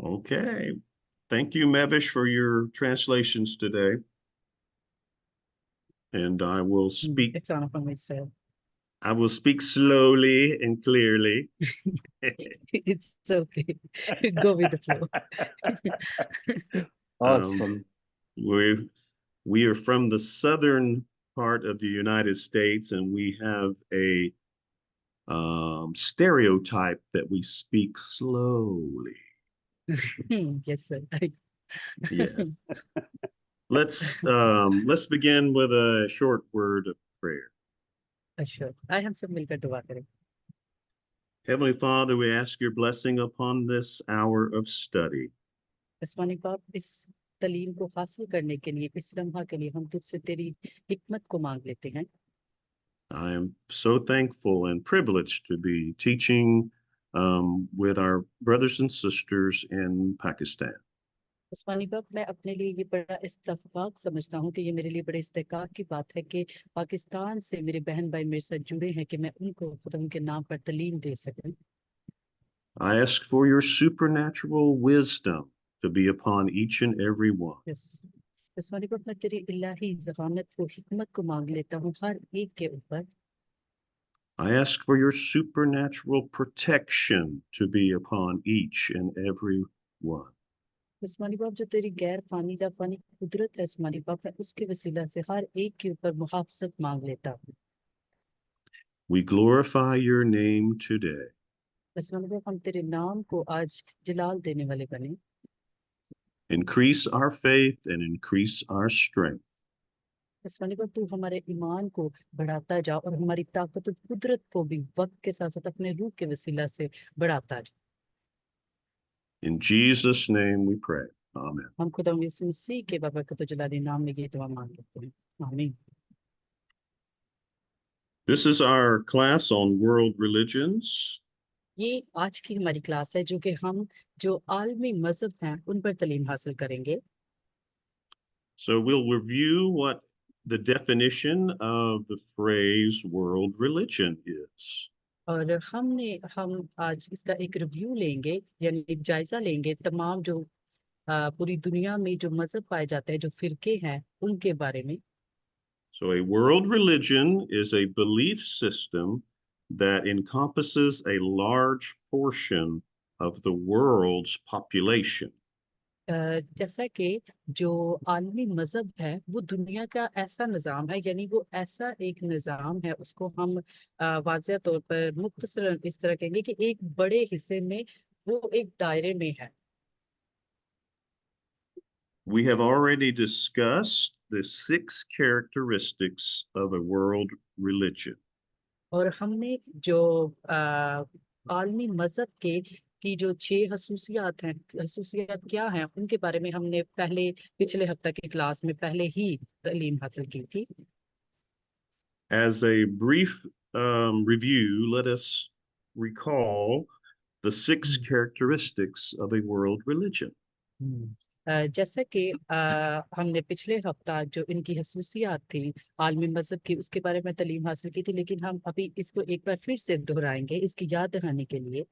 Okay. Thank you, Mevish, for your translations today. And It's on for myself. I will speak slowly and clearly. It's okay. Go with the flow. Um, Awesome. we we are from the southern part of the United States, and we have a stereotype that we speak slowly. Yes, sir. Yes. Let's begin with a short word of prayer. Sure. I हम सब मिलकर दुआ करें. Heavenly Father, we ask your blessing upon this hour of study. आसमानी बाप, इस तालीम को हासिल करने के लिए, इस लम्हा के लिए हम तुझसे तेरी हिकमत को मांग लेते हैं. I am so thankful and privileged to be teaching with our brothers and sisters in Pakistan. आसमानी बाप, मैं अपने लिए ये बड़ा इत्तेफाक समझता हूँ कि ये मेरे लिए बड़े इस्तेकार की बात है कि पाकिस्तान से मेरे बहन भाई मेरे साथ जुड़े हैं कि मैं उनको खुदा उनके नाम पर तालीम दे सकूं. I ask for your supernatural wisdom to be upon each and every one. Yes. आसमानी बाप, मैं तेरी इलाही ज़हानत को, हिकमत को मांग लेता हूँ हर एक के ऊपर. I ask for your supernatural protection to be upon each and every one. आसमानी बाप, जो तेरी गैर फानी लाफानी कुदरत है आसमानी बाप, मैं उसके वसीला से हर एक के ऊपर मुहाफ़ज़त मांग लेता हूँ. We glorify your name today. आसमानी बाप, हम तेरे नाम को आज जलाल देने वाले बने. Increase our faith and increase our strength. आसमानी बाप, तू हमारे ईमान को बढ़ाता जा और हमारी ताकत और कुदरत को भी वक्त के साथ साथ अपने रूह के वसीला से बढ़ाता जा. In Jesus' name we pray. Amen. हम खुदा यीशु मसीह के बाबा का तो जलाली नाम में ये दुआ मांग लेते हैं. आमीन. This is our class on world religions. ये आज की हमारी क्लास है जो कि हम जो आलमी मजहब हैं उन पर तालीम हासिल करेंगे. So we'll review what the definition of the phrase world religion is. और हम आज इसका एक रिव्यू लेंगे, यानी एक जायजा लेंगे तमाम जो पूरी दुनिया में जो मजहब पाए जाते हैं, जो फिरके हैं, उनके बारे में. So a world religion is a belief system that encompasses a large portion of the world's population. जैसा कि जो आलमी मजहब है वो दुनिया का ऐसा निज़ाम है, यानी वो ऐसा एक निज़ाम है, उसको हम वाज़िह तौर पर मुख्तसरन इस तरह कहेंगे कि एक बड़े हिस्से में वो एक दायरे में है. We have already discussed the 6 characteristics of a world religion. और हमने जो आलमी मजहब के की जो 6 खसूसियात हैं, खसूसियात क्या हैं, उनके बारे में हमने पिछले हफ्ते की क्लास में पहले ही तालीम हासिल की थी. As a brief review, let us recall the 6 characteristics of a world religion. जैसा कि हमने पिछले हफ्ता जो इनकी खसूसियात थी आलमी मजहब की, उसके बारे में तालीम हासिल की थी, लेकिन हम अभी इसको एक बार फिर से दोहराएंगे इसकी याद दिलाने के लिए.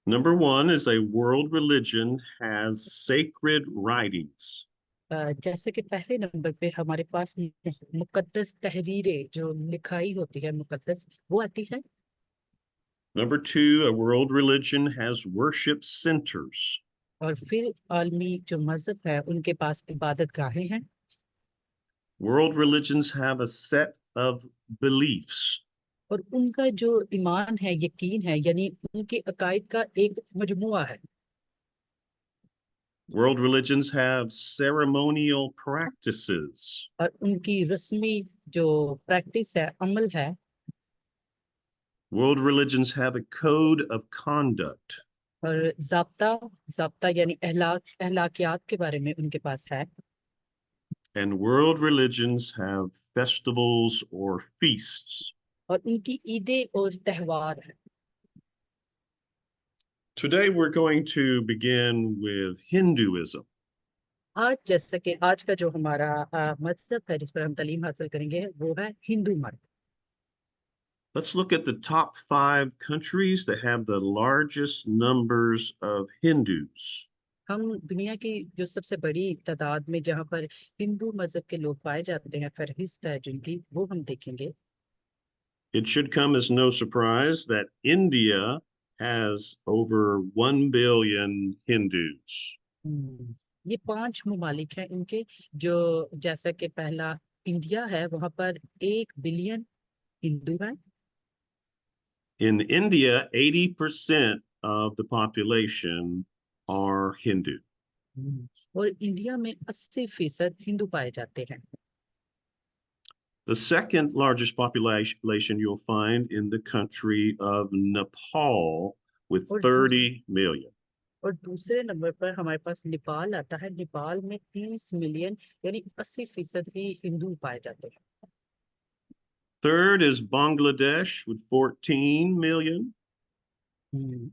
Number 1 is a world religion has sacred writings. जैसे कि पहले नंबर पे हमारे पास मुकद्दस तहरीरें जो लिखाई होती है, मुकद्दस, वो आती है. Number 2, a world religion has worship centers. और फिर आलमी जो मजहब है उनके पास इबादत गाहें हैं. World religions have a set of beliefs. और उनका जो ईमान है, यकीन है, यानी उनके अकायद का एक मजमुआ है. World religions have ceremonial practices. और उनकी रस्मी जो प्रैक्टिस है, अमल है. World religions have a code of conduct. और जाब्ता यानी अहलाकियात के बारे में उनके पास है. And world religions have festivals or feasts. और उनकी ईदें और त्योहार है. Today we're going to begin with Hinduism. आज जैसा कि आज का जो हमारा मजहब है जिस पर हम तालीम हासिल करेंगे वो है हिंदू मत. Let's look at the top 5 countries that have the largest numbers of Hindus. हम दुनिया की जो सबसे बड़ी तादाद में जहाँ पर हिंदू मजहब के लोग पाए जाते हैं, फहरिस्त है जिनकी, वो हम देखेंगे। It should come as no surprise that India has over 1 billion Hindus. ये 5 ममालिक हैं इनके, जो जैसा कि पहला इंडिया है, वहां पर 1 बिलियन हिंदू हैं। In India, 80% of the population are Hindu. और इंडिया में 80% हिंदू पाए जाते हैं। The second largest population you'll find in the country of Nepal with और 30 million. और दूसरे नंबर पर हमारे पास नेपाल आता है। नेपाल में 30 मिलियन यानी 80% ही हिंदू पाए जाते हैं। Third is Bangladesh with 14 million.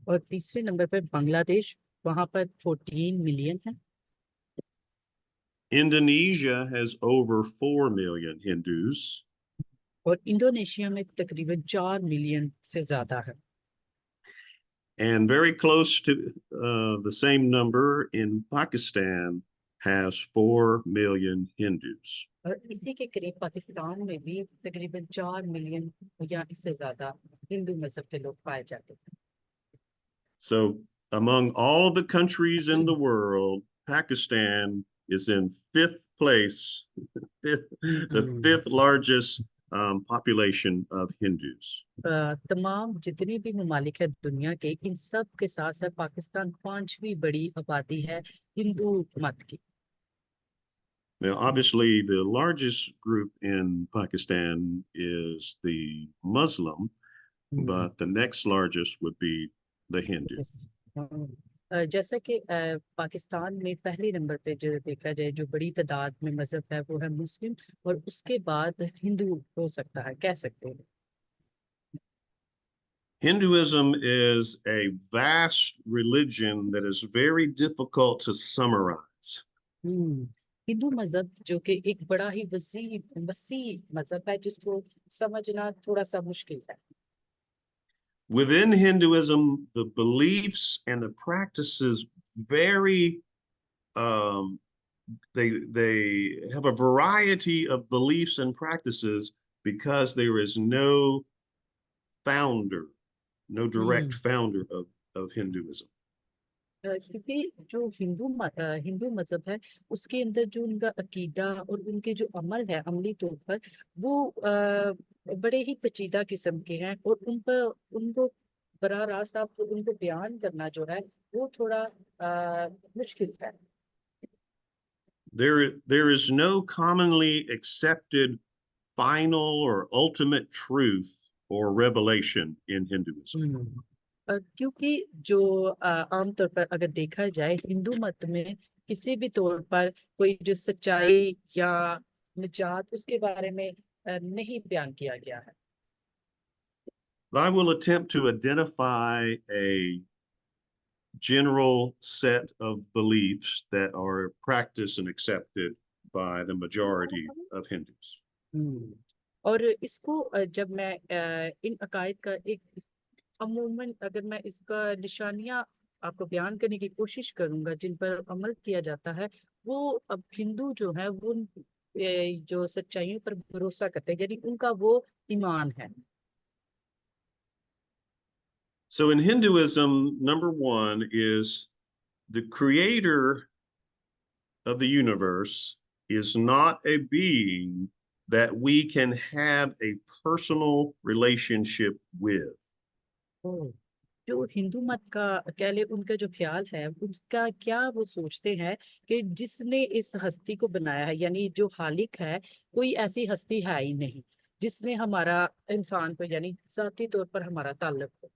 और तीसरे नंबर पर बांग्लादेश, वहां पर 14 मिलियन है। Indonesia has over 4 million Hindus. और इंडोनेशिया में तकरीबन 4 मिलियन से ज्यादा है। And very close to the same number in Pakistan has 4 million Hindus. और इसी के करीब पाकिस्तान में भी तकरीबन 4 मिलियन या इससे ज्यादा हिंदू मजहब के लोग पाए जाते हैं। So among all of the countries in the world, Pakistan is in 5th place, the 5th largest population of Hindus. तमाम जितने भी ममालिक है दुनिया के, इन सब के साथ साथ पाकिस्तान 5वीं बड़ी आबादी है हिंदू मत की। Now, obviously, the largest group in Pakistan is the Muslim, but the next largest would be the Hindu. Yes. जैसा कि पाकिस्तान में पहले नंबर पे जो देखा जाए, जो बड़ी तादाद में मजहब है वो है मुस्लिम, और उसके बाद हिंदू हो सकता है, कह सकते हैं। Hinduism is a vast religion that is very difficult to summarize. Hindu मजहब जो कि एक बड़ा ही वसी मजहब है, जिसको समझना थोड़ा सा मुश्किल है। Within Hinduism, the beliefs and the practices vary. They have a variety of beliefs and practices because there is no founder, no direct founder of Hinduism. क्योंकि जो हिंदू मजहब है, उसके अंदर जो उनका अकीदा और उनके जो अमल है, अमली तौर पर वो बड़े ही पेचीदा किस्म के हैं, और उन पर उनको बराह रास्त आप उनको बयान करना जो है वो थोड़ा मुश्किल है। There is no commonly accepted final or ultimate truth or revelation in Hinduism. क्योंकि जो आमतौर पर अगर देखा जाए हिंदू मत में किसी भी तौर पर कोई जो सच्चाई या निजात उसके बारे में नहीं बयान किया गया है। But I will attempt to identify a general set of beliefs that are practiced and accepted by the majority of Hindus. और इसको जब मैं इन अकायद का एक अमूमन अगर मैं इसका निशानियां आपको बयान करने की कोशिश करूंगा जिन पर अमल किया जाता है, वो अब हिंदू जो है वो जो सच्चाइयों पर भरोसा करते हैं, यानी उनका वो ईमान है। So in Hinduism, number 1 is the creator of the universe is not a being that we can have a personal relationship with. जो हिंदू मत का कह ले, उनका जो ख्याल है उनका क्या वो सोचते हैं कि जिसने इस हस्ती को बनाया है, यानी जो खालिक है, कोई ऐसी हस्ती है ही नहीं जिसने हमारा इंसान को यानी जाती तौर पर हमारा ताल्लुक हो।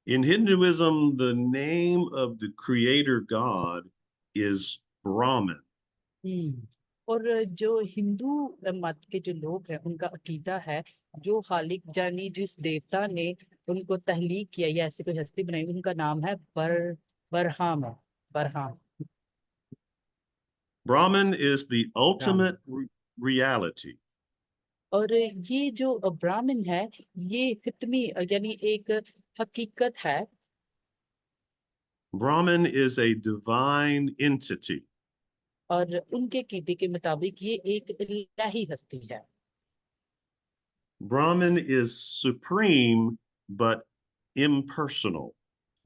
In Hinduism, the name of the creator God is Brahman. और जो हिंदू मत के जो लोग हैं उनका अकीदा है, जो खालिक यानी जिस देवता ने उनको तहलीक किया या ऐसी कोई हस्ती बनाई, उनका नाम है बरहाम। बरहाम Brahman is the ultimate reality. और ये जो ब्राह्मण है, ये हितमी यानी एक हकीकत है। Brahman is a divine entity. और उनके कीर्ति के मुताबिक ये एक इलाही हस्ती है। Brahman is supreme but impersonal.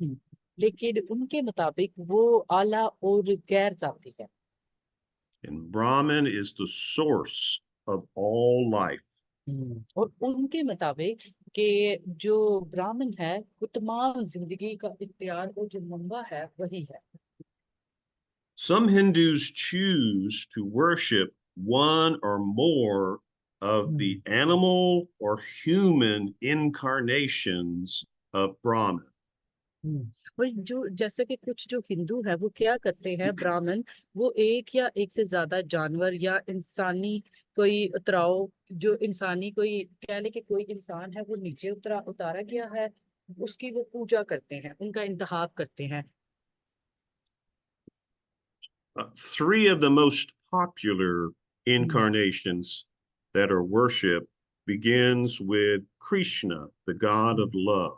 हम्म, लेकिन उनके मुताबिक वो आला और गैर जाती है। And Brahman is the source of all life. और उनके मुताबिक कि जो ब्राह्मण है वो तमाम जिंदगी का इख्तियार और जो मंबा है वही है। Some Hindus choose to worship one or more of the animal or human incarnations of Brahman. हम्म, और जो जैसे कि कुछ जो हिंदू है वो क्या करते हैं ब्राह्मण, वो एक या एक से ज्यादा जानवर या इंसानी कोई उतराव, जो इंसानी कोई कह ले कि कोई इंसान है वो नीचे उतारा गया है, उसकी वो पूजा करते हैं, उनका इंतखाब करते हैं। Three of the most popular hmm, incarnations that are worshiped begins with Krishna, the god of hmm. love.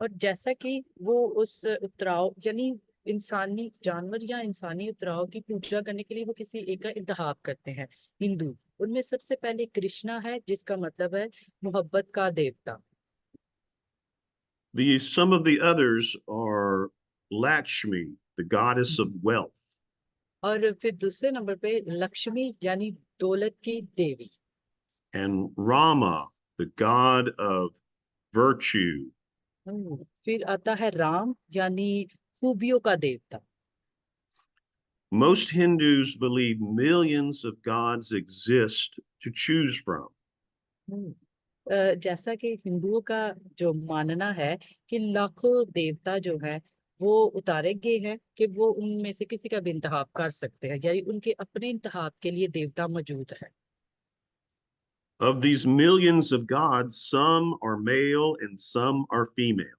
और जैसा कि वो उस उतराव यानी इंसानी जानवर या इंसानी उतराव की पूजा करने के लिए वो किसी एक का इंतखाब करते हैं हिंदू, उनमें सबसे पहले कृष्णा है जिसका मतलब है मोहब्बत का देवता। Some of the others are Lakshmi, the goddess of wealth, और फिर दूसरे नंबर पे लक्ष्मी यानी दौलत की देवी। and Rama, the god of virtue. फिर आता है राम यानी खूबियों का देवता। Most Hindus believe millions of gods exist to choose from. हम्म, जैसा कि हिंदुओं का जो मानना है कि लाखों देवता जो है वो उतारे गए हैं कि वो उनमें से किसी का भी इंतखाब कर सकते हैं, यानी उनके अपने इंतखाब के लिए देवता मौजूद है। Of these millions of gods, some are male and some are female.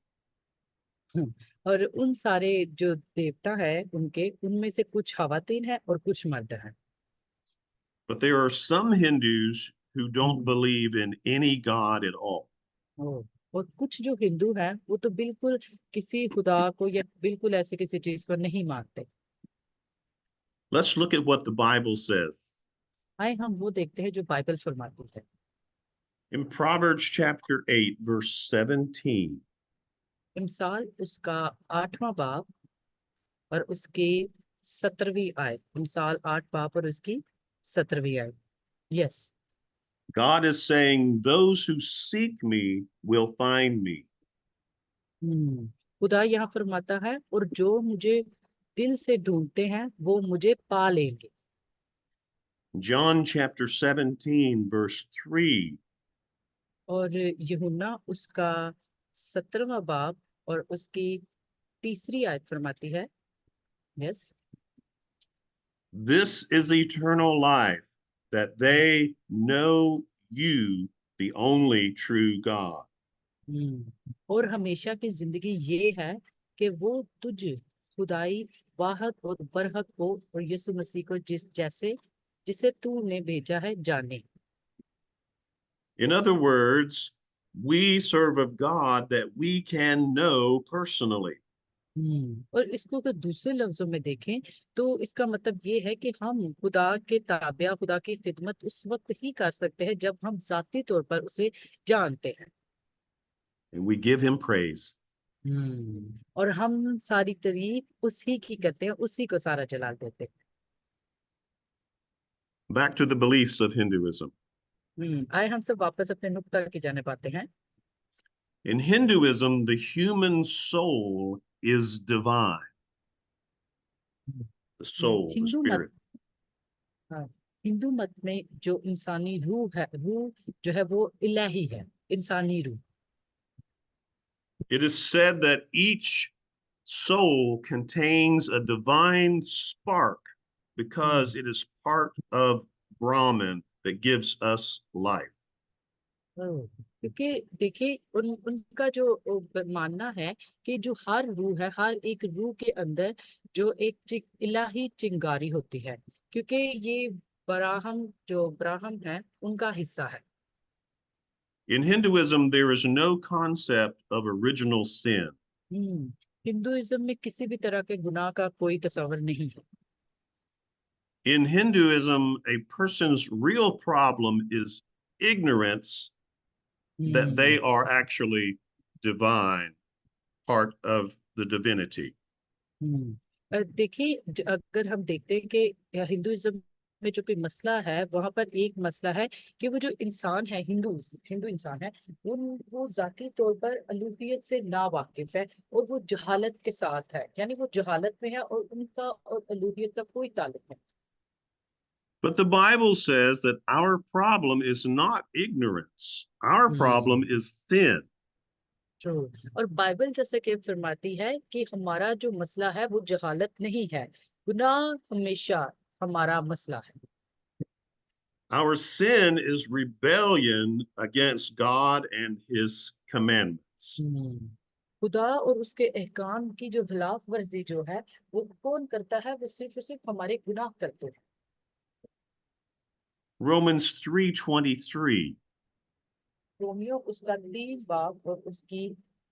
हम्म, और उन सारे जो देवता है उनके उनमें से कुछ खवातीन है और कुछ मर्द हैं। But there are some Hindus who don't hmm, believe in any god at all. ओ, और कुछ जो हिंदू हैं वो तो बिल्कुल किसी खुदा को या बिल्कुल ऐसे किसी चीज को नहीं मानते। Let's look at what the Bible says. आए हम वो देखते हैं जो बाइबल फरमाती है। In Proverbs chapter 8, verse 17, इमसाल उसका 8वां बाब और उसकी 17वीं आयत। इमसाल 8 बाब और उसकी 17वीं आयत। Yes. God is saying, those who seek me will find me. खुदा यहाँ फरमाता है और जो मुझे दिल से ढूंढते हैं वो मुझे पा लेंगे। John chapter 17, verse 3, और यूहन्ना उसका 17वां बाब और उसकी 3री आयत फरमाती है। Yes. this is eternal life, that they know you, the only true God. और हमेशा की जिंदगी ये है कि वो तुझ खुदाई वाहद और बरहक को और यीशु मसीह को जिसे तूने भेजा है जाने। In other words, we serve a God that we can know personally. और इसको अगर दूसरे लफ्जों में देखें तो इसका मतलब ये है कि हम खुदा के ताबिया खुदा की खिदमत उस वक्त ही कर सकते हैं जब हम जाती तौर पर उसे जानते हैं। And we give him praise. और हम सारी तारीफ उसी की करते हैं, उसी को सारा जलाल देते हैं। Back to the beliefs of Hinduism. आए हम सब वापस अपने नुक्ता की जानिब आते हैं। In Hinduism, the human soul is divine, the soul, the Hindu मत spirit. हाँ, हिंदू मत में जो इंसानी रूह है, रूह जो है वो इलाही है, इंसानी रूह। It is said that each soul contains a divine spark hmm, because it is part of Brahman that gives us life. क्योंकि देखिए उनका जो मानना है कि जो हर रूह है, हर एक रूह के अंदर जो एक इलाही चिंगारी होती है, क्योंकि ये ब्राह्मण है उनका हिस्सा है। In Hinduism, there is no concept of original sin. Hmm Hinduism में किसी भी तरह के गुनाह का कोई तस्वर नहीं है। In Hinduism, a person's real problem is ignorance that they hmm are actually divine, part of the divinity. देखिए अगर हम देखते हैं कि हिंदुइज्म में जो कोई मसला है, वहां पर एक मसला है कि वो जो इंसान है, हिंदू इंसान है, वो जाती तौर पर अलूहियत से ना वाकिफ है और वो जहालत के साथ है, यानी वो जहालत में है और उनका और अलूहियत का कोई ताल्लुक नहीं। But the Bible says that our problem is not ignorance, our problem hmm is sin. True. और बाइबल जैसे कि फरमाती है कि हमारा जो मसला है वो जहालत नहीं है, गुनाह हमेशा हमारा मसला है। Our sin is rebellion against God and his commandments. हम्म खुदा और उसके एहकाम की जो खिलाफ वर्जी जो है वो कौन करता है? वो सिर्फ और सिर्फ हमारे गुनाह करते हैं। Romans 3:23. रोमियो उसका 3 बाब और उसकी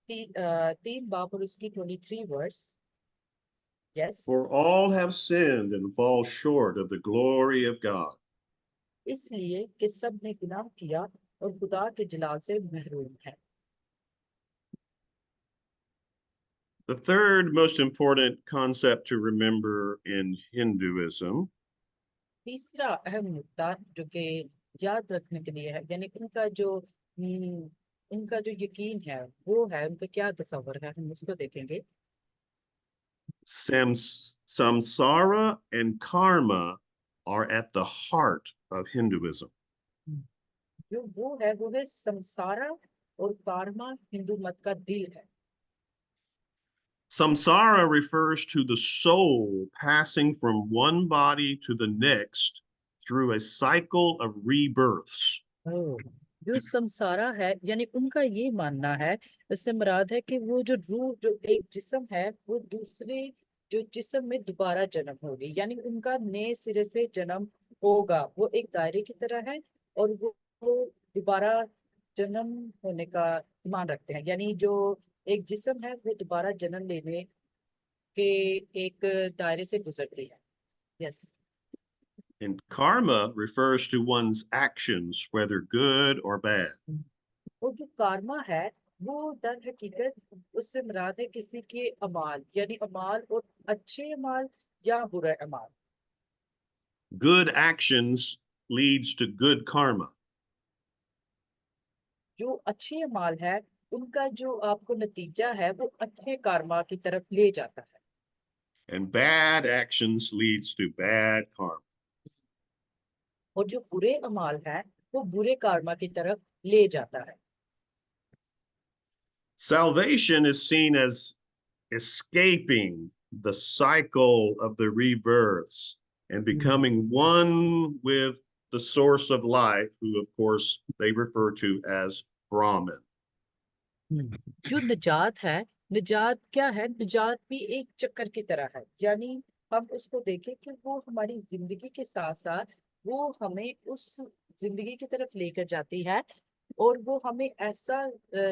3 बाब और उसकी 23 वर्स। Yes. For all have sinned and fall short of the glory of God. इसलिए कि सब ने गुनाह किया और खुदा के जलाल से महरूम है। The third most important concept to remember in Hinduism तीसरा अहम मुद्दा जो कि याद रखने के लिए है, यानी उनका जो यकीन है वो है, उनका क्या तस्वर है, हम उसको देखेंगे। samsara and karma are at the heart of Hinduism. जो वो है संसारा और karma हिंदू मत का दिल है। Samsara refers to the soul passing from one body to the next through a cycle of rebirths. ओह, जो संसारा है यानी उनका ये मानना है, इससे मुराद है कि वो जो रूह जो एक जिस्म है वो दूसरे जो जिस्म में दोबारा जन्म होगी, यानी उनका नए सिरे से जन्म होगा। वो एक दायरे की तरह है और वो दोबारा जन्म होने का ईमान रखते हैं, यानी जो एक जिस्म है वो दोबारा जन्म लेने के एक दायरे से गुजरती है। Yes. And karma refers to one's actions, whether good or bad. और जो कारमा है वो दर हकीकत उससे मुराद है किसी के अमाल, यानी अमाल और अच्छे अमाल या बुरे अमाल। Good actions leads to good karma, जो अच्छे अमाल है उनका जो आपको नतीजा है वो अच्छे कारमा की तरफ ले जाता है and bad actions leads to bad karma. और जो बुरे अमाल है वो बुरे कारमा की तरफ ले जाता है। Salvation is seen as escaping the cycle of the rebirths and hmm, becoming one with the source of life, who, of course, they refer to as Brahman. जो निजात है, निजात क्या है? निजात भी एक चक्कर की तरह है, यानी हम उसको देखें कि वो हमारी जिंदगी के साथ साथ वो हमें उस जिंदगी की तरफ लेकर जाती है और वो हमें ऐसा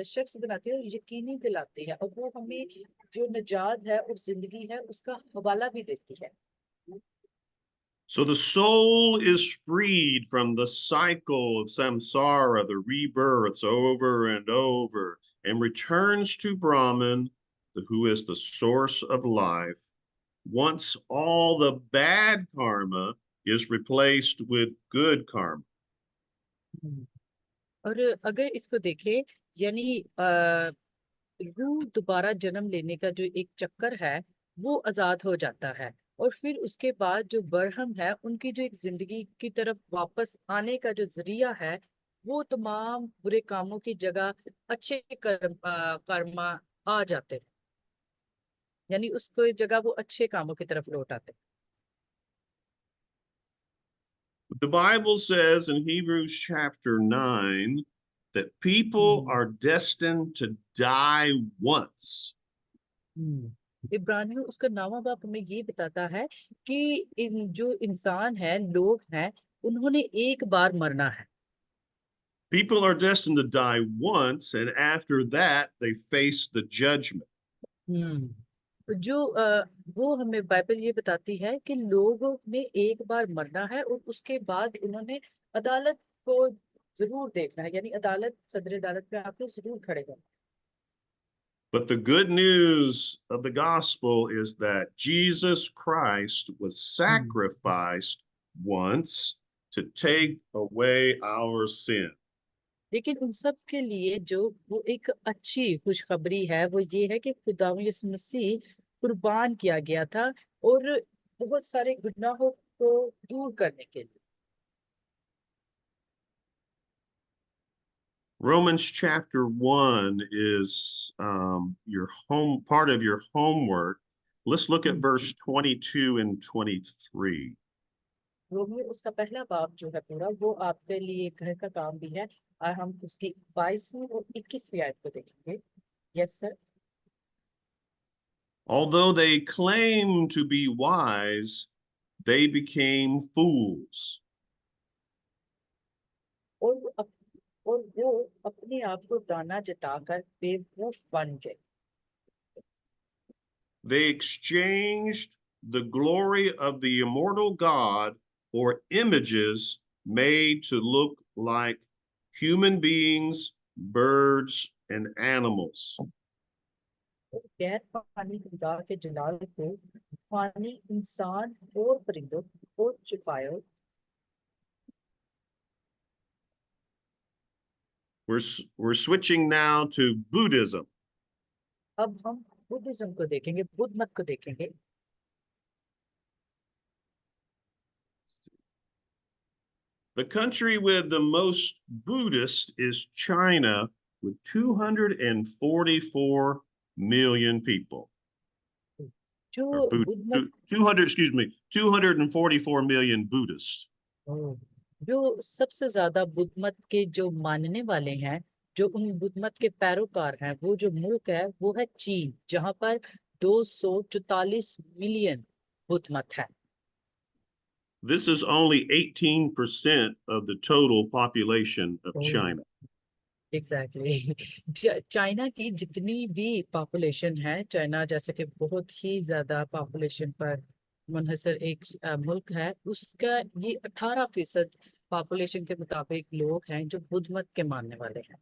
शख्स बनाती है और यकीनी दिलाती है, और वो हमें जो निजात है और जिंदगी है उसका हवाला भी देती है। So the soul is freed from the cycle of samsara, the rebirths over and over, and returns to Brahman, who is the source of life, once all the bad karma is replaced with good karma. हम्म। और अगर इसको देखें, यानी रूह दोबारा जन्म लेने का जो एक चक्कर है वो आजाद हो जाता है, और फिर उसके बाद जो बरहम है उनकी जो एक जिंदगी की तरफ वापस आने का जो जरिया है वो तमाम बुरे कामों की जगह अच्छे कर्मा आ जाते हैं, यानी उसको जगह वो अच्छे कामों की तरफ लौट आते The Bible says in Hebrews chapter 9 that people हैं। are destined to die once. इब्रानियों उसका 9वां बाब हमें ये बताता है कि इन जो इंसान है, लोग हैं, उन्होंने एक बार मरना है। People are destined to die once, and after that, they face the judgment. हम्म तो वो हमें बाइबल ये बताती है कि लोगों ने एक बार मरना है और उसके बाद उन्होंने अदालत को जरूर देखना है, यानी सदर अदालत में आपको जरूर खड़े होना। But the good news of the gospel is that Jesus Christ was hmm, sacrificed once to take away our sin. लेकिन उन सब के लिए जो वो एक अच्छी खुशखबरी है वो ये है कि खुदा यीशु मसीह कुर्बान किया गया था, और बहुत सारे गुनाहों को दूर करने के लिए। Romans chapter 1 is your home part of your homework. Let's look at verse 22 and 23. Romeo उसका पहला बाब जो है पूरा वो आपके लिए घर का काम भी है, और हम उसकी 22वीं और 21वीं आयत को देखेंगे। Yes sir. Although they claim to be wise, they became fools. और वो और वो अपने आप को दाना जताकर बेवकूफ बन गए। They exchanged the glory of the immortal God for images made to look like human beings, birds, and animals. और गैर पानी खुदा के जलाल को पानी इंसान और परिंदों और छुपायो। We're switching now to Buddhism. अब हम बुद्धिज्म को देखेंगे, बुद्ध मत को देखेंगे। The country with the most Buddhists is China, with 244 million people. जो Or बुद्ध मत 200, excuse me, 244 million Buddhists. ओ, जो सबसे ज्यादा बुद्ध मत के जो मानने वाले हैं, जो उन बुद्ध मत के पैरोकार हैं, वो जो मुल्क है वो है चीन, जहां पर 244 मिलियन बुद्ध मत है। This is only 18% of the total population of China. Exactly China की जितनी भी पॉपुलेशन है, चाइना जैसे कि बहुत ही ज्यादा पॉपुलेशन पर मुनहसर एक मुल्क है, उसका ये 18% पॉपुलेशन के मुताबिक लोग हैं जो बुद्ध मत के मानने वाले हैं।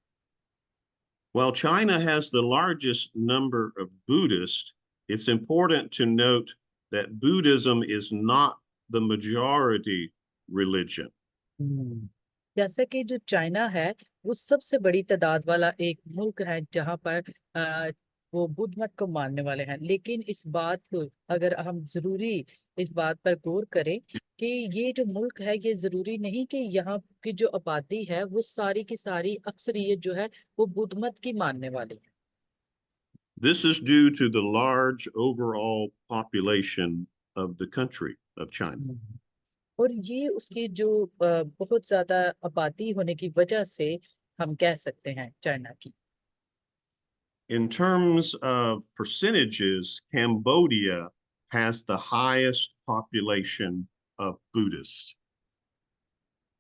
While China has the largest number of Buddhists, it's important to note that Buddhism is not the majority religion. जैसा कि जो चाइना है वो सबसे बड़ी तादाद वाला एक मुल्क है जहां पर वो बुद्ध मत को मानने वाले हैं, लेकिन इस बात को अगर हम जरूरी इस बात पर गौर करें कि ये जो मुल्क है ये जरूरी नहीं कि यहाँ की जो आबादी है वो सारी की सारी अक्सरियत जो है वो बुद्ध मत की मानने वाली है। This is due to the large overall population of the country of China. और ये उसकी जो बहुत ज्यादा आबादी होने की वजह से हम कह सकते हैं चाइना की। In terms of percentages, Cambodia has the highest population of Buddhists.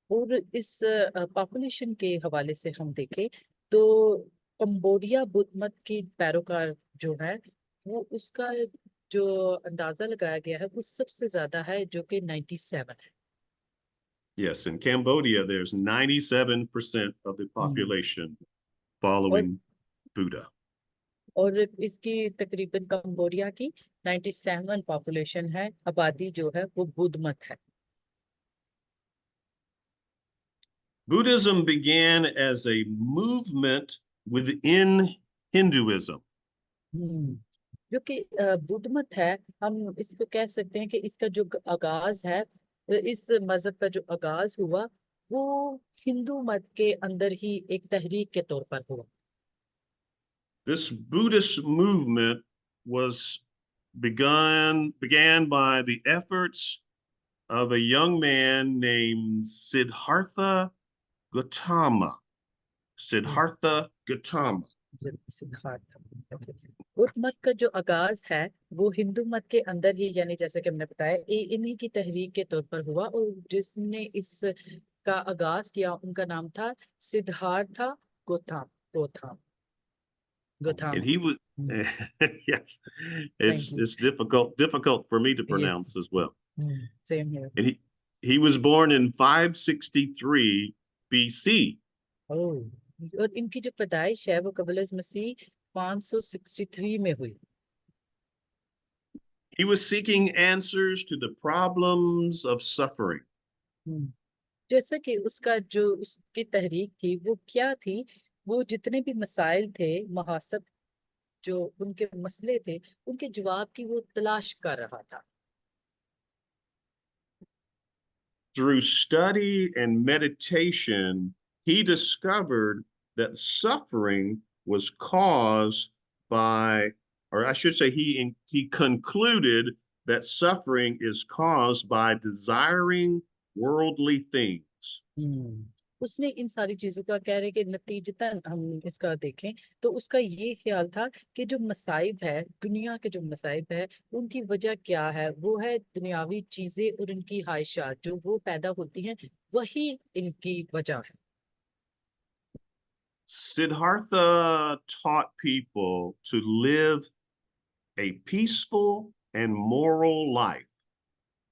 और इस पॉपुलेशन के हवाले से हम देखें तो कंबोडिया बुद्ध मत की पैरोकार जो है वो उसका जो अंदाजा लगाया गया है वो सबसे ज्यादा है, जो कि 97 है। Yes, in Cambodia, there's 97% of the hmm. population और following Buddha. और इसकी तकरीबन कंबोडिया की 97 पॉपुलेशन है, आबादी जो है वो बुद्ध मत है। Buddhism began as a movement within Hinduism. हम्म जो कि बुद्ध मत है, हम इसको कह सकते हैं कि इसका जो आगाज है, इस मजहब का जो आगाज हुआ वो हिंदू मत के अंदर ही एक तहरीक के तौर पर हुआ। This Buddhist movement was began by the efforts of a young man named Siddhartha Gautama. Hmm, Siddhartha Gautama. Siddharth. Buddha मत का जो आगाज है वो हिंदू मत के अंदर ही, यानी जैसे कि हमने बताया, इन्हीं की तहरीक के तौर पर हुआ, और जिसने इस का आगाज किया उनका नाम था Siddhartha Gautam Gautam And Gautama. he was, yes, thank you. it's difficult for me to yes. pronounce as well. Same here. And he was born in 563 BC. Oh, और इनकी जो पैदाइश है वो कबल मसीह 563 में हुई। He was seeking answers to the problems of suffering. हम्म, जैसा कि उसका जो उसकी तहरीक थी वो क्या थी, वो जितने भी मसाइल थे, महासब, जो उनके मसले थे, उनके जवाब की वो तलाश कर रहा था। Through study and meditation, he discovered that suffering was caused by, or I should say, he concluded that suffering is caused by desiring worldly things. उसने इन सारी चीजों का कह रहे कि नतीजतन हम इसका देखें तो उसका ये ख्याल था कि जो मसाइब है, दुनिया के जो मसाइब है, उनकी वजह क्या है, वो है दुनियावी चीजें और इनकी ख्वाहिशात जो वो पैदा होती हैं, वही इनकी वजह है। Siddhartha taught people to live a peaceful and moral life.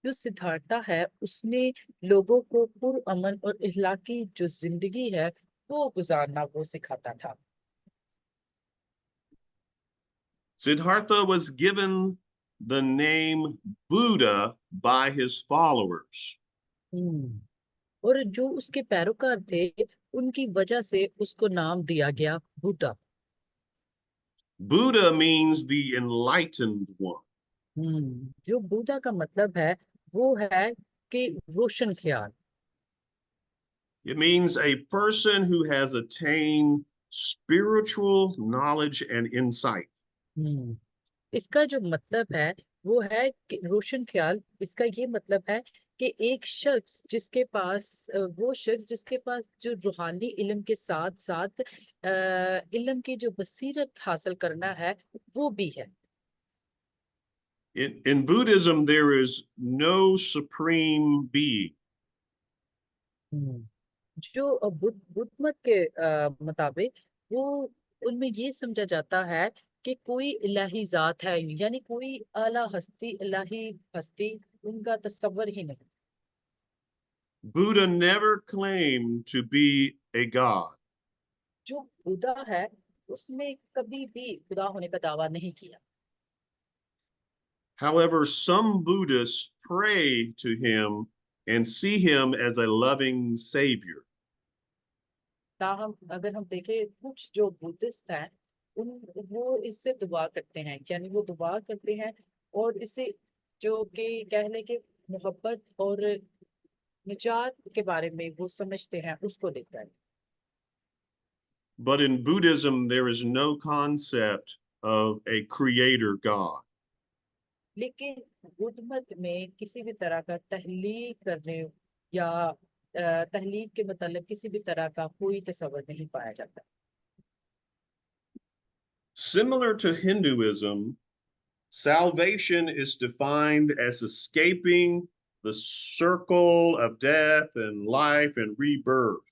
जो सिद्धार्था है उसने लोगों को पुरअमन और इखलाकी जो जिंदगी है वो गुजारना वो सिखाता था। Siddhartha was given the name Buddha by his followers. हम्म, और जो उसके पैरोकार थे उनकी वजह से उसको नाम दिया गया Buddha. Buddha means the enlightened one. जो बुद्धा का मतलब है वो है कि रोशन ख्याल। It means a person who has attained spiritual knowledge and insight. हम्म, इसका जो मतलब है वो है कि रोशन ख्याल, इसका ये मतलब है कि एक शख्स जिसके पास वो शख्स जिसके पास जो रूहानी इल्म के साथ साथ इल्म की जो बसीरत हासिल करना है वो भी है। In Buddhism, there is no supreme being. हम्म, जो बुद्ध मत के मुताबिक वो उनमें ये समझा जाता है कि कोई इलाही जात है, यानी कोई आला हस्ती, इलाही हस्ती उनका तस्वर ही नहीं। Buddha never claimed to be a god. जो खुदा है उसने कभी भी खुदा होने का दावा नहीं किया। However, some Buddhists pray to him and see him as a loving savior. ताहम अगर हम देखें कुछ जो बुद्धिस्ट हैं उन वो इससे दुआ करते हैं, यानी वो दुआ करते हैं और इसे जो कि कह लें कि मोहब्बत और निजात के बारे में वो समझते हैं, उसको लेकर। But in Buddhism, there is no concept of a creator God. लेकिन बुद्ध मत में किसी भी तरह का तहलील करने या तहलील के मतलब किसी भी तरह का कोई तस्वर नहीं पाया जाता। Similar to Hinduism, salvation is defined as escaping the circle of death and life and rebirth.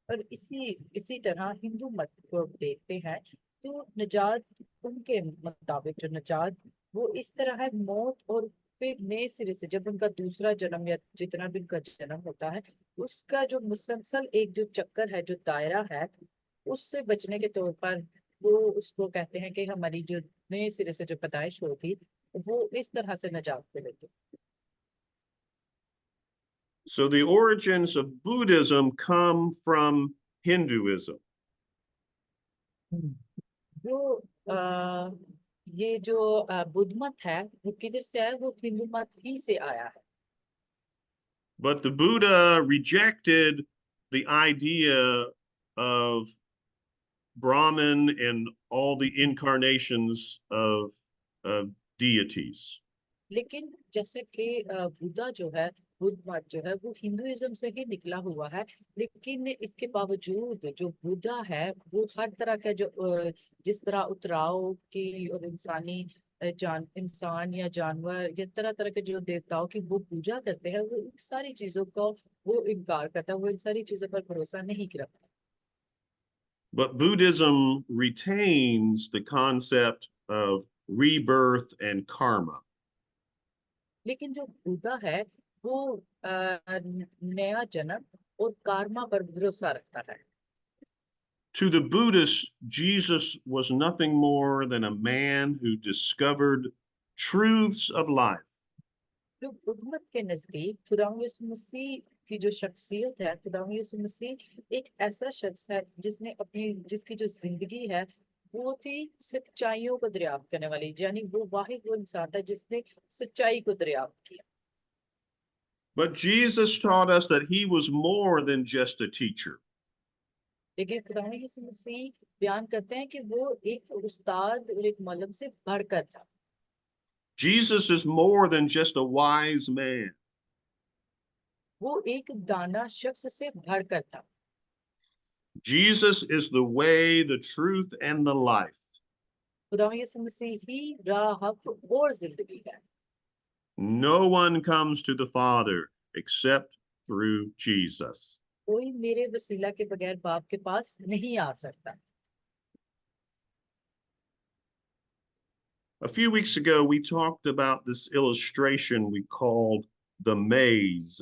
और इसी तरह हिंदू मत को देखते हैं तो निजात, उनके मुताबिक जो निजात वो इस तरह है, मौत और फिर नए सिरे से जब उनका दूसरा जन्म या जितना भी उनका जन्म होता है उसका जो मुसलसल एक जो चक्कर है, जो दायरा है, उससे बचने के तौर पर वो उसको कहते हैं कि हमारी जो नए सिरे से जो पैदाइश होगी वो इस तरह से निजात पे लेते So the origins of Buddhism come from Hinduism. हैं। जो ये जो बुद्ध मत है वो किधर से आया, वो हिंदू मत ही से आया है। But the Buddha rejected the idea of Brahman and all the incarnations of deities. लेकिन जैसे कि बुद्धा जो है, बुद्ध मत जो है वो हिंदुइज्म से ही निकला हुआ है, लेकिन इसके बावजूद जो बुद्धा है वो हर तरह का जो जिस तरह उतराव की और इंसानी इंसान या जानवर या तरह तरह के जो देवताओं की वो पूजा करते हैं, वो इन सारी चीजों का वो इनकार करता है, वो इन सारी चीजों पर भरोसा नहीं करता। But Buddhism retains the concept of rebirth and karma. लेकिन जो बुद्धा है वो नया जन्म और कार्मा पर भरोसा रखता है। To the Buddhists, Jesus was nothing more than a man who discovered truths of life. जो बुद्ध मत के नजदीक खुदा यीशु मसीह की जो शख्सियत है, खुदा यीशु मसीह एक ऐसा शख्स है जिसने अपनी जिसकी जो जिंदगी है वो थी सच्चाइयों को दरियाफ्त करने वाली, यानी वो वाहिद वो इंसान था जिसने सच्चाई को दरियाफ्त किया। But Jesus taught us that he was more than just a teacher. लेकिन खुदा यीशु मसीह बयान करते हैं कि वो एक उस्ताद और एक मौलवी से बढ़कर था। Jesus is more than just a wise man. वो एक दाना शख्स से बढ़कर था। Jesus is the way, the truth, and the life. खुदा यीशु मसीह ही राह, हक और जिंदगी है। No one comes to the Father except through Jesus. कोई मेरे वसीला के बगैर बाप के पास नहीं आ सकता। A few weeks ago, we talked about this illustration we called the maze.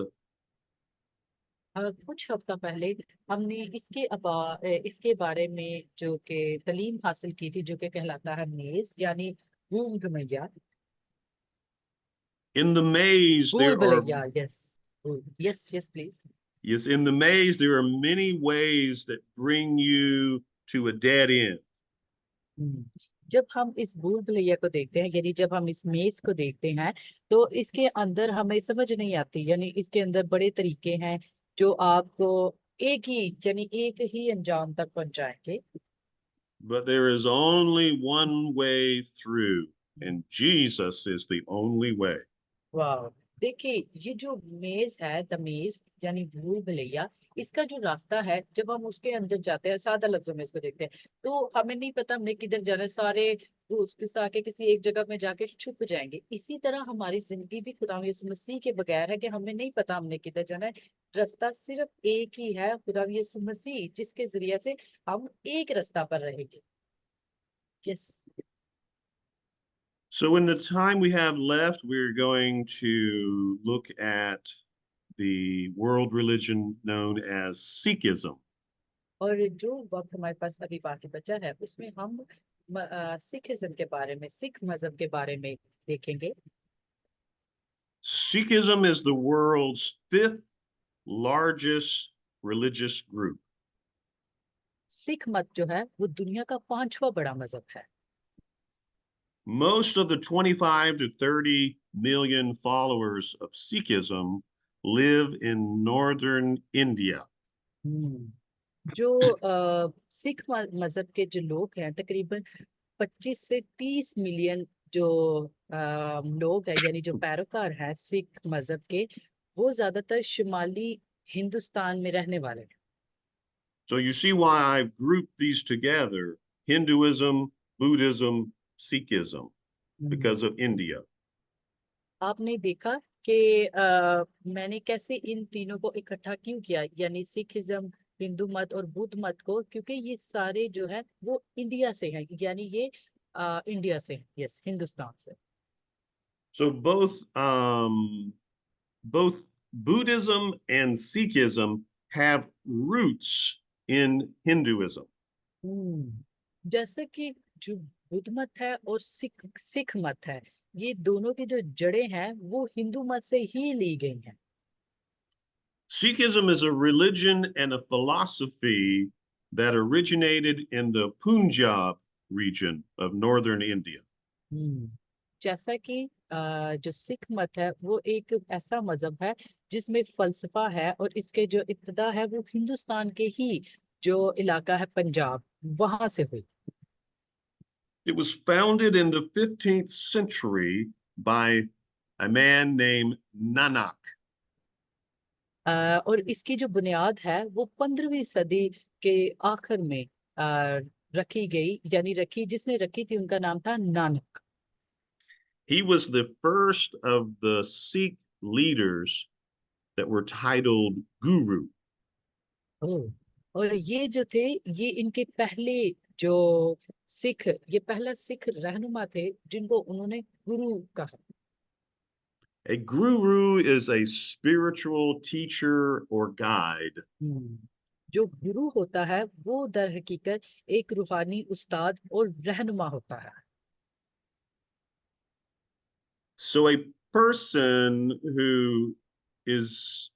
कुछ हफ्ता पहले हमने इसके बारे में जो कि तालीम हासिल की थी, जो कि कहलाता है मेज, यानी भूल भुलैया। In the maze, भूल there are Bhulaiyaa, yes. Yes yes please. yes, in the maze, there are many ways that bring you to a dead end. जब हम इस भूल भुलैया को देखते हैं, यानी जब हम इस मेज को देखते हैं, तो इसके अंदर हमें समझ नहीं आती, यानी इसके अंदर बड़े तरीके हैं जो आपको एक ही अंजाम तक पहुंचाएंगे। But there is only one way through, and Jesus is the only way. वाह, देखिए ये जो मेज है, द मेज यानी भूल भुलैया, इसका जो रास्ता है जब हम उसके अंदर जाते हैं, सादा लफ्जों में इसको देखते हैं, तो हमें नहीं पता हमने किधर जाना है, सारे उसके आके किसी एक जगह में जाके छुप जाएंगे। इसी तरह हमारी जिंदगी भी खुदा यीशु मसीह के बगैर है कि हमें नहीं पता हमने किधर जाना है। रास्ता सिर्फ एक ही है, खुदा यीशु मसीह, जिसके जरिए से हम एक रास्ता पर रहेंगे। Yes. So, in the time we have left, we're going to look at the world religion known as Sikhism. और जो वक्त हमारे पास अभी बाकी बचा है उसमें हम सिखिज्म के बारे में, सिख मजहब के बारे में देखेंगे। Sikhism is the world's fifth largest religious group. Sikh मत जो है वो दुनिया का पांचवा बड़ा मजहब है। Most of the 25 to 30 million followers of Sikhism live in northern India. जो सिख मजहब के जो लोग हैं, तकरीबन 25 से 30 मिलियन जो लोग हैं, यानी जो पैरोकार हैं सिख मजहब के, वो ज्यादातर शुमाली हिंदुस्तान में रहने वाले हैं। So you see why I've grouped these together, Hinduism, Buddhism, Sikhism, because of India. आपने देखा कि मैंने कैसे इन तीनों को इकट्ठा क्यों किया, यानी सिखिज्म, हिंदू मत और बुद्ध मत को, क्योंकि ये सारे जो है वो इंडिया से हैं, यानी ये इंडिया से हैं, यस, हिंदुस्तान से। So both Buddhism and Sikhism have roots in Hinduism. जैसे कि जो बुद्ध मत है और सिख मत है, ये दोनों की जो जड़ें हैं वो हिंदू मत से ही ली गई हैं। Sikhism is a religion and a philosophy that originated in the Punjab region of northern India. जैसा कि जो सिख मत है वो एक ऐसा मजहब है जिसमें फलसफा है, और इसके जो इब्तिदा है वो हिंदुस्तान के ही जो इलाका है पंजाब, वहां से हुई। It was founded in the 15th century by a man named Nanak. और इसकी जो बुनियाद है वो 15वीं सदी के आखिर में रखी गई, यानी जिसने रखी थी उनका नाम था Nanak. He was the first of the Sikh leaders that were titled Guru. ओह, और ये जो थे, ये इनके पहले जो सिख, ये पहला सिख रहनुमा थे जिनको उन्होंने गुरु कहा। A guru is a spiritual teacher or guide. जो गुरु होता है वो दर हकीकत एक रूहानी उस्ताद और रहनुमा होता है। So a person who is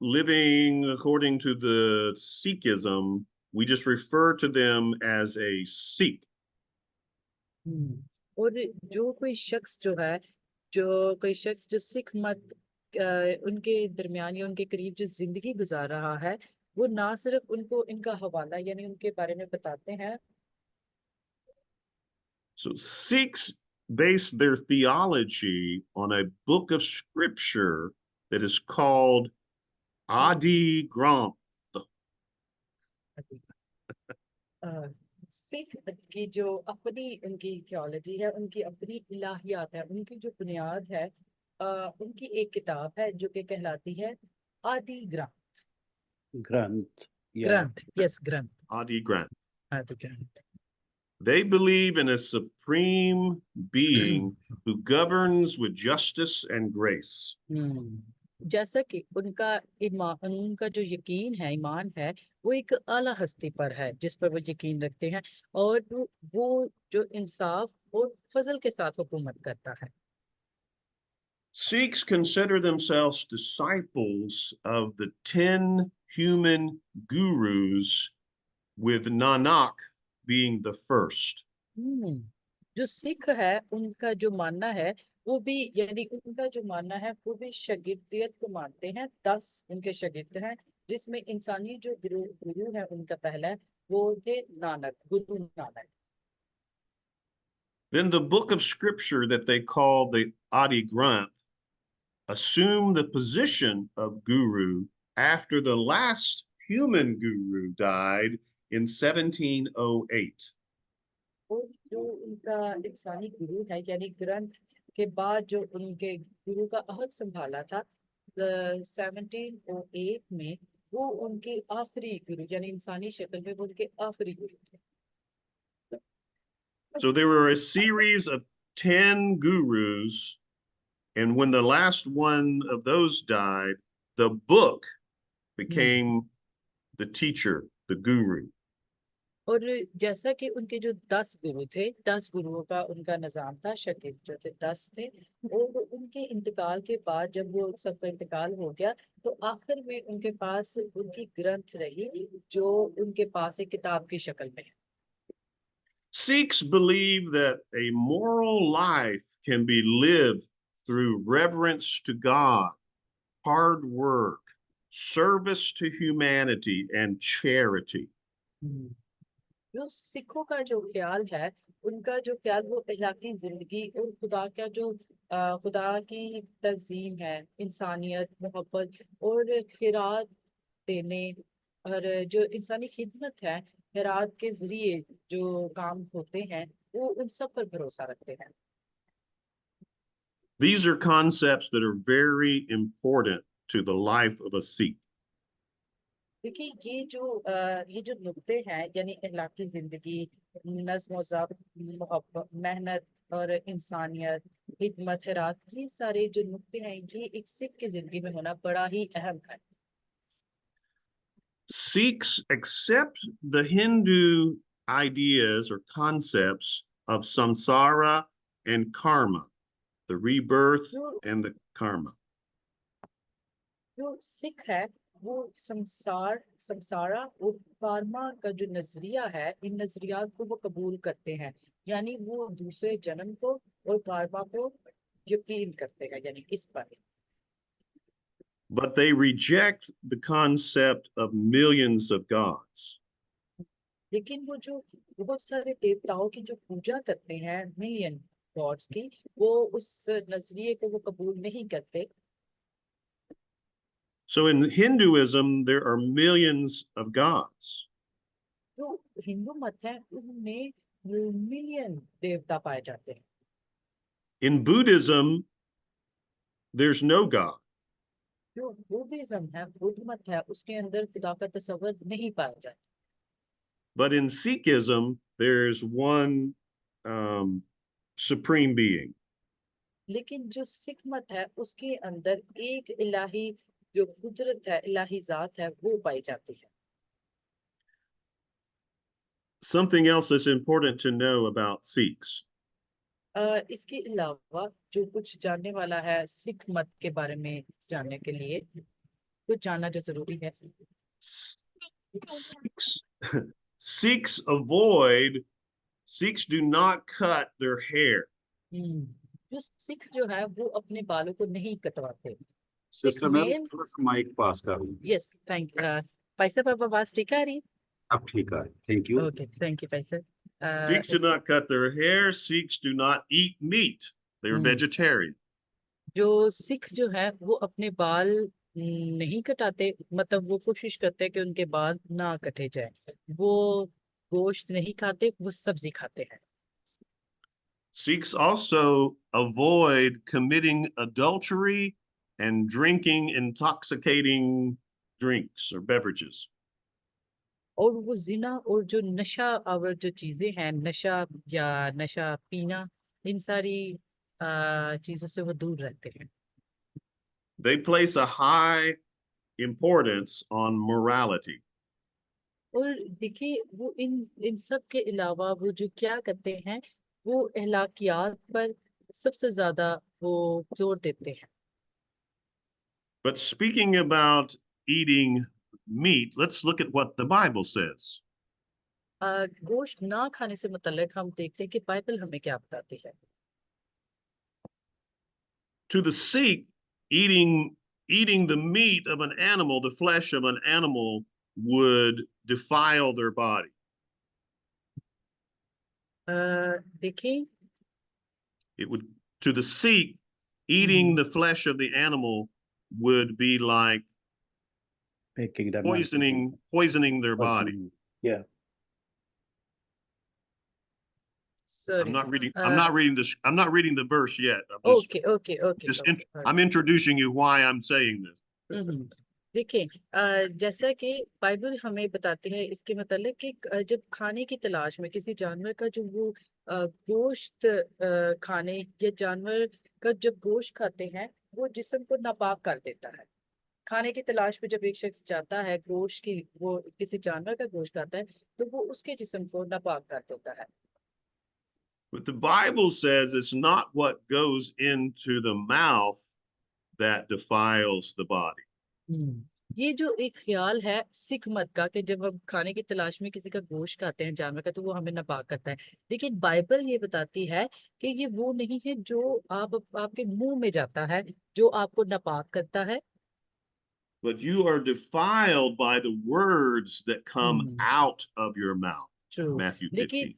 living according to the Sikhism, we just refer to them as a Sikh. और जो कोई शख्स जो सिख मत उनके दरमियान या उनके करीब जो जिंदगी गुजार रहा है, वो ना सिर्फ उनको इनका हवाला यानी उनके बारे में बताते हैं। So Sikhs base their theology on a book of scripture that is called Adi Granth. Sikh की जो अपनी उनकी थियोलॉजी है, उनकी अपनी इलाहियात है, उनकी जो बुनियाद है, उनकी एक किताब है जो कि कहलाती है आदि ग्रंथ। ग्रंथ या ग्रंथ, यस, ग्रंथ, Adi Granth. आदि ग्रंथ। They believe in a supreme being who governs with justice and grace. जैसा कि उनका जो यकीन है, ईमान है, वो एक आला हस्ती पर है जिस पर वो यकीन रखते हैं, और वो जो इंसाफ और फजल के साथ हुकूमत करता है। Sikhs consider themselves disciples of the 10 human gurus, with Nanak being the first. जो सिख है उनका जो मानना है, वो भी यानी उनका जो मानना है वो भी शागिर्दियत को मानते हैं। 10 उनके शागिर्द हैं, जिसमें इंसानी जो गुरु है उनका पहला है, वो थे Nanak, Guru Nanak. Then the book of scripture that they call the Adi Granth assumed the position of guru after the last human guru died in 1708. और जो उनका इंसानी गुरु है यानी ग्रंथ के बाद जो उनके गुरु का अहद संभाला था 1708 में, वो उनके आखिरी गुरु यानी इंसानी शक्ल में वो उनके आखिरी गुरु थे। So there were a series of 10 gurus, and when the last one of those died, the book became the teacher, the guru. और जैसा कि उनके जो 10 गुरु थे, 10 गुरुओं का उनका निजाम था, शागिर्द जो थे 10 थे, और उनके इंतकाल के बाद जब वो सबका इंतकाल हो गया, तो आखिर में उनके पास उनकी ग्रंथ रही जो उनके पास एक किताब की शक्ल में है। Sikhs believe that a moral life can be lived through reverence to God, hard work, service to humanity, and charity. जो सिखों का जो ख्याल है, उनका जो ख्याल वो अखलाकी जिंदगी और खुदा की तंजीम है, इंसानियत, मोहब्बत और खैरात देने, और जो इंसानी खिदमत है, खैरात के जरिए जो काम होते हैं, वो उन सब पर भरोसा रखते हैं। These are concepts that are very important to the life of a Sikh. देखिए, ये जो नुक्ते हैं यानी अखलाकी जिंदगी, नज़्म व ज़ब्त, मोहब्बत, मेहनत और इंसानियत, खिदमत, खैरात, ये सारे जो नुक्ते हैं, ये एक सिख की जिंदगी में होना बड़ा ही अहम है। Sikhs accept the Hindu ideas or concepts of samsara and karma, the rebirth and the karma. जो सिख है वो संसारा और कर्मा का जो नजरिया है, इन नजरियात को वो कबूल करते हैं, यानी वो दूसरे जन्म को और कर्मा को यकीन करते हैं, यानी इस पर। But they reject the concept of millions of gods. लेकिन वो जो बहुत सारे देवताओं की जो पूजा करते हैं, मिलियन गॉड्स की, वो उस नजरिए को वो कबूल नहीं करते। So in Hinduism, there are millions of gods. जो हिंदू मत है उनमें मिलियन देवता पाए जाते हैं। In Buddhism, there's no God. जो बुद्धिज्म है, बुद्ध मत है, उसके अंदर खुदा का तस्वर नहीं पाया जाता। But in Sikhism, there's one supreme being. लेकिन जो सिख मत है, उसके अंदर एक इलाही जो कुदरत है, इलाही जात है, वो पाई जाती है। Something else that's important to know about Sikhs. इसके अलावा जो कुछ जानने वाला है सिख मत के बारे में जानने के लिए, कुछ जानना जो जरूरी है। Sikhs, Sikhs Sikhs do not cut their hair. जो सिख जो है वो अपने बालों को नहीं कटवाते। सिख सिस्टर मैम मेन, थोड़ा सा माइक पास कर लो। यस थैंक भाई साहब, आप आवाज ठीक आ रही? अब ठीक है, thank you. Okay thank you भाई साहब। Sikhs do not cut their hair. Sikhs do not eat meat. They're Hmm. vegetarian. जो सिख जो है वो अपने बाल नहीं कटाते, मतलब वो कोशिश करते हैं कि उनके बाल ना कटे जाए। वो गोश्त नहीं खाते, वो सब्जी खाते हैं। Sikhs also avoid committing adultery and drinking intoxicating drinks or beverages. और वो जिना और जो नशा और जो चीजें हैं, नशा या नशा पीना, इन सारी चीजों से वो दूर रहते हैं। They place a high importance on morality. और देखिए वो इन इन सब के अलावा वो जो क्या करते हैं, वो अखलाकियात पर सबसे ज्यादा वो जोर देते हैं। But speaking about eating meat, let's look at what the Bible says. गोश्त ना खाने से मुतल्लिक हम देखते हैं कि बाइबल हमें क्या बताती है। To the Sikh, eating the meat of an animal, the flesh of an animal, would defile their body. देखिए It would, to the Sikh, eating the flesh of the animal would be like Making them poisoning their body. Yeah. Sorry, I'm not reading the verse yet. Okay okay okay I'm introducing you why I'm saying this. देखिए जैसा कि Bible हमें बताती है इसके मतलब कि जब खाने की तलाश में किसी जानवर का जो वो गोश्त खाने या जानवर का जब गोश्त खाते हैं, वो जिस्म को नापाक कर देता है। खाने की तलाश में जब एक शख्स जाता है, गोश्त की वो किसी जानवर का गोश्त खाता है, तो वो उसके जिस्म को नापाक कर देता है। But the Bible says it's not what goes into the mouth that defiles the body. ये जो एक ख्याल है सिख मत का कि जब हम खाने की तलाश में किसी का गोश्त खाते हैं जानवर का, तो वो हमें नापाक करता है। लेकिन बाइबल ये बताती है कि ये वो नहीं है जो आपके मुंह में जाता है जो आपको नापाक करता है। But you are defiled by the words that come out of your mouth. True, Matthew 15. लेकिन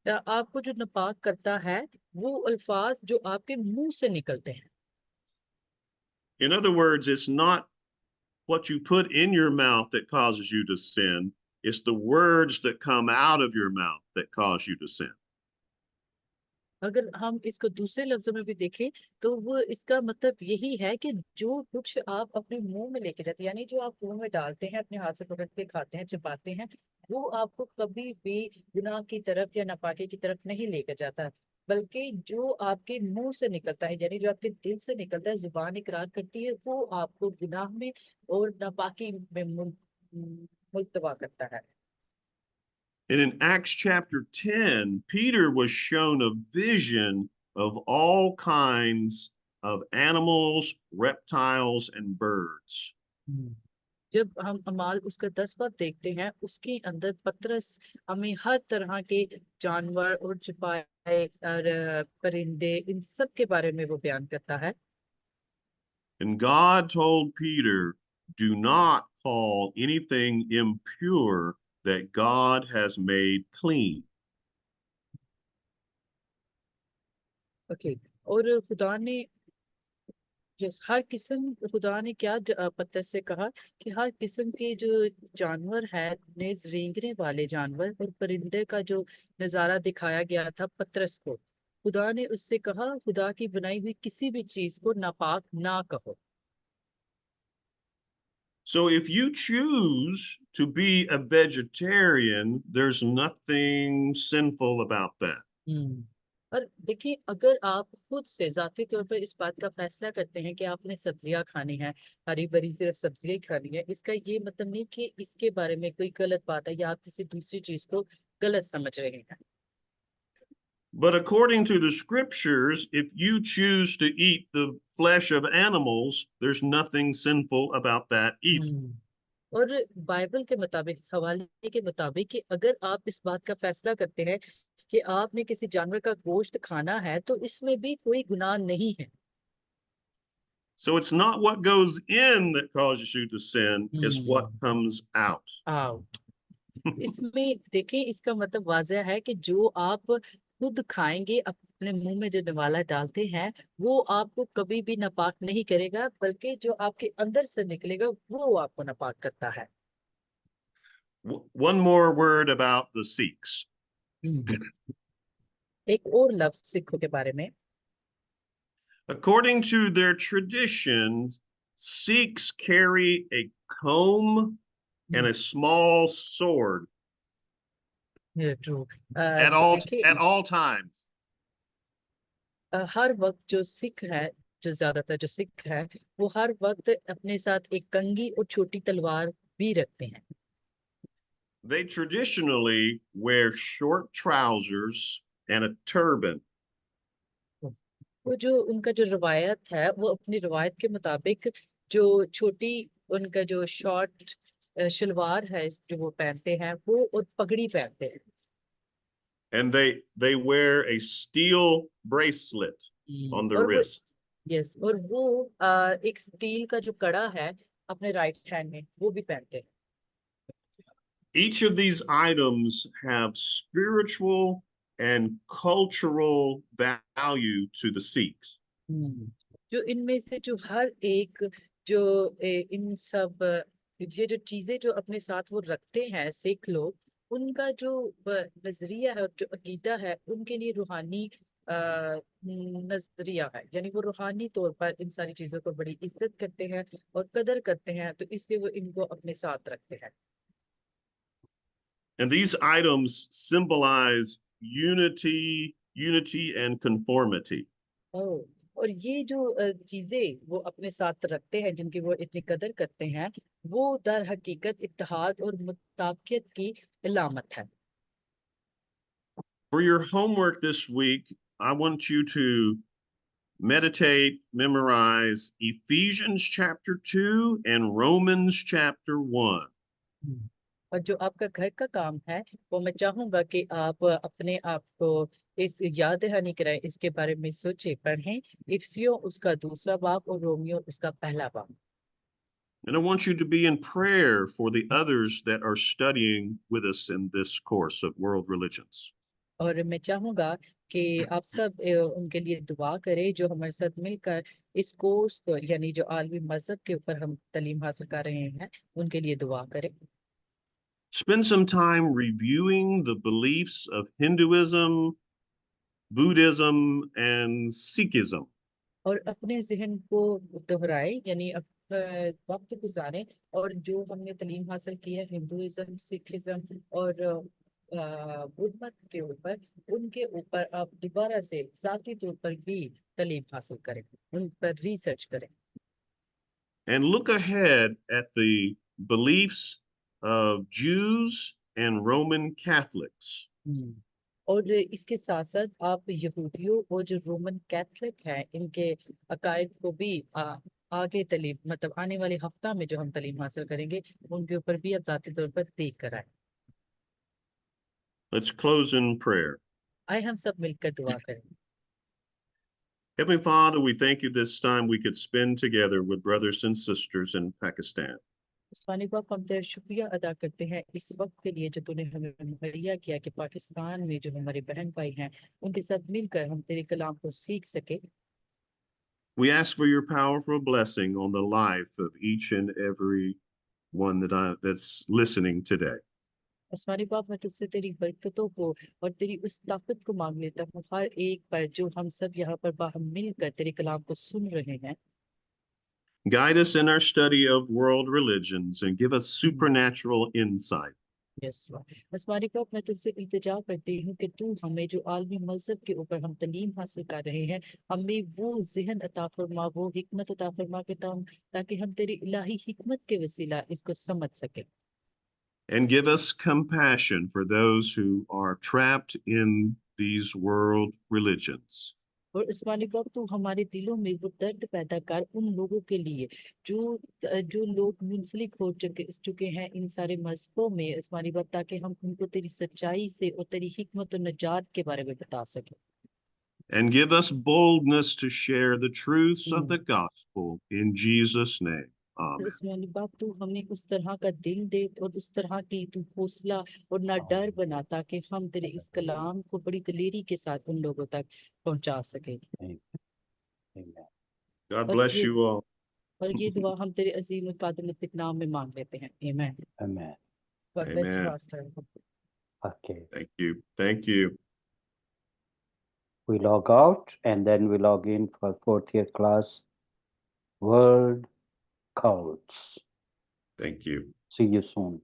आपको जो नापाक करता है वो अल्फाज जो आपके मुंह से निकलते हैं। In other words, it's not what you put in your mouth that causes you to sin. It's the words that come out of your mouth that cause you to sin. अगर हम इसको दूसरे लफ्जों में भी देखें तो वो इसका मतलब यही है कि जो कुछ आप अपने मुंह में लेके जाते हैं, यानी जो आप मुंह में डालते हैं, अपने हाथ से पकड़ के खाते हैं, चबाते हैं, वो आपको कभी भी गुनाह की तरफ या नापाकी की तरफ नहीं लेकर जाता, बल्कि जो आपके मुंह से निकलता है, यानी जो आपके दिल से निकलता है, जुबान इकरार करती है, वो आपको गुनाह में और नापाकी में मुल्तवा करता है। And in Acts chapter 10, Peter was shown a vision of all kinds of animals, reptiles, and birds. जब हम अमाल उसका 10 बाब देखते हैं, उसके अंदर पतरस हमें हर तरह के जानवर और छुपाए और परिंदे, इन सब के बारे में वो बयान करता है। And God told Peter, do not call anything impure that God has made clean. Okay, और खुदा ने हर किस्म, खुदा ने क्या पतरस से कहा कि हर किस्म के जो जानवर है, रेंगने वाले जानवर और परिंदे का जो नजारा दिखाया गया था पतरस को, खुदा ने उससे कहा खुदा की बनाई हुई किसी भी चीज को नापाक ना कहो। So if you choose to be a vegetarian, there's nothing sinful about that. और देखिए अगर आप खुद से जाती तौर पर इस बात का फैसला करते हैं कि आपने सब्जियां खानी है, हरी भरी सिर्फ सब्जियां ही खानी है, इसका ये मतलब नहीं कि इसके बारे में कोई गलत बात है या आप किसी दूसरी चीज को गलत समझ रहे हैं। But according to the scriptures, if you choose to eat the flesh of animals, there's nothing sinful about that either. और बाइबल के मुताबिक, इस हवाले के मुताबिक कि अगर आप इस बात का फैसला करते हैं कि आपने किसी जानवर का गोश्त खाना है तो इसमें भी कोई गुनाह नहीं है। So it's not what goes in that causes you to sin, it's what comes out. Out इसमें देखें, इसका मतलब वाजह है कि जो आप खुद खाएंगे, अपने मुंह में जो निवाला डालते हैं, वो आपको कभी भी नापाक नहीं करेगा, बल्कि जो आपके अंदर से निकलेगा वो आपको नापाक करता है। One more word about the Sikhs. एक और लफ्ज सिखों के बारे में। According to their traditions, Sikhs carry a comb and a small sword true at all times. हर वक्त जो सिख है, जो ज्यादातर जो सिख है, वो हर वक्त अपने साथ एक कंघी और छोटी तलवार भी रखते हैं। They traditionally wear short trousers and a turban. वो जो उनका जो रवायत है, वो अपनी रवायत के मुताबिक जो छोटी, उनका जो शॉर्ट शलवार है जो वो पहनते हैं, वो और पगड़ी पहनते हैं। And they wear a steel bracelet on their और वो wrist. यस, और वो एक स्टील का जो कड़ा है अपने राइट हैंड में वो भी पहनते हैं। Each of these items have spiritual and cultural value to the Sikhs. जो इनमें से जो हर एक जो इन सब ये जो चीजें जो अपने साथ वो रखते हैं सिख लोग, उनका जो नजरिया है, जो अकीदा है, उनके लिए रूहानी नजरिया है, यानी वो रूहानी तौर पर इन सारी चीजों को बड़ी इज्जत करते हैं और कदर करते हैं, तो इसलिए वो इनको अपने साथ रखते हैं। And these items symbolize unity and conformity. ओह, और ये जो चीजें वो अपने साथ रखते हैं, जिनकी वो इतनी कदर करते हैं, वो दर हकीकत इत्तेहाद और मुताबिकत की इलामत है। For your homework this week, I want you to meditate, memorize Ephesians chapter 2 and Romans chapter 1. और जो आपका घर का काम है, वो मैं चाहूंगा कि आप अपने आप को इस याद दहानी कराएं, इसके बारे में सोचे, पढ़ें। इफिसियों उसका दूसरा बाब और रोमियो उसका पहला बाब। And I want you to be in prayer for the others that are studying with us in this course of world religions. और मैं चाहूंगा कि आप सब उनके लिए दुआ करें जो हमारे साथ मिलकर इस कोर्स को, यानी जो आलमी मजहब के ऊपर हम तालीम हासिल कर रहे हैं, उनके लिए दुआ करें। Spend some time reviewing the beliefs of Hinduism, Buddhism, and Sikhism. और अपने जहन को दोहराए, यानी वक्त गुजारें, और जो हमने तालीम हासिल की है हिंदुइज्म, सिखिज्म और बुद्ध मत के ऊपर, उनके ऊपर आप दोबारा से जाती तौर पर भी तालीम हासिल करें, उन पर रिसर्च करें। And look ahead at the beliefs of Jews and Roman Catholics. और इसके साथ साथ आप यहूदियों और जो रोमन कैथलिक हैं, इनके अकायद को भी आगे तालीम, मतलब आने वाले हफ्ता में जो हम तालीम हासिल करेंगे, उनके ऊपर भी आप जाती तौर पर देख कर आए। Let's close in prayer. आए हम सब मिलकर दुआ करें। Heavenly Father, we thank you this time we could spend together with brothers and sisters in Pakistan. उस्मानी बाप, हम तेरा शुक्रिया अदा करते हैं इस वक्त के लिए जो तूने हमें मुहैया किया कि पाकिस्तान में जो हमारे बहन भाई हैं, उनके साथ मिलकर हम तेरे कलाम को सीख सके। We ask for your powerful blessing on the life of each and every one that's listening today. आसमानी बाप, मैं तुझसे तेरी बरकतों को और तेरी उस ताकत को मांग लेता हूँ हर एक पर, जो हम सब यहाँ पर बाहर मिलकर तेरे कलाम को सुन रहे हैं। Guide us in our study of world religions and give us supernatural insight. Yes Lord. आसमानी बाप, मैं तुझसे इल्तिजा करती हूँ कि तू हमें जो आलमी मजहब के ऊपर हम तालीम हासिल कर रहे हैं, हमें वो ज़हन अता फरमा, वो हिकमत अता फरमा के ताकि हम तेरी इलाही हिकमत के वसीला इसको समझ सकें। And give us compassion for those who are trapped in these world religions. और आसमानी बाप, तू हमारे दिलों में वो दर्द पैदा कर उन लोगों के लिए जो लोग मुंसलिक हो चुके हैं इन सारे मजहबों में आसमानी बाप, ताकि हम उनको तेरी सच्चाई से और तेरी हिकमत और निजात के बारे में बता सकें। And give us boldness to share the truths of hmm. the gospel in Jesus' name. और Amen. आसमानी बाप, तू हमें उस तरह का दिल दे और उस तरह की तू हौसला और ना डर बना, ताकि हम तेरे इस कलाम को बड़ी दिलेरी के साथ उन लोगों तक पहुंचा सके। Amen. God और bless ये you all. और ये दुआ हम तेरे अजीम कादिर नाम में मांग लेते हैं। आमीन। Amen. God bless you, Amen. Pastor. Okay. Thank you. Thank you. We log out and then we log in for fourth year class, World Cults. Thank you. See you soon.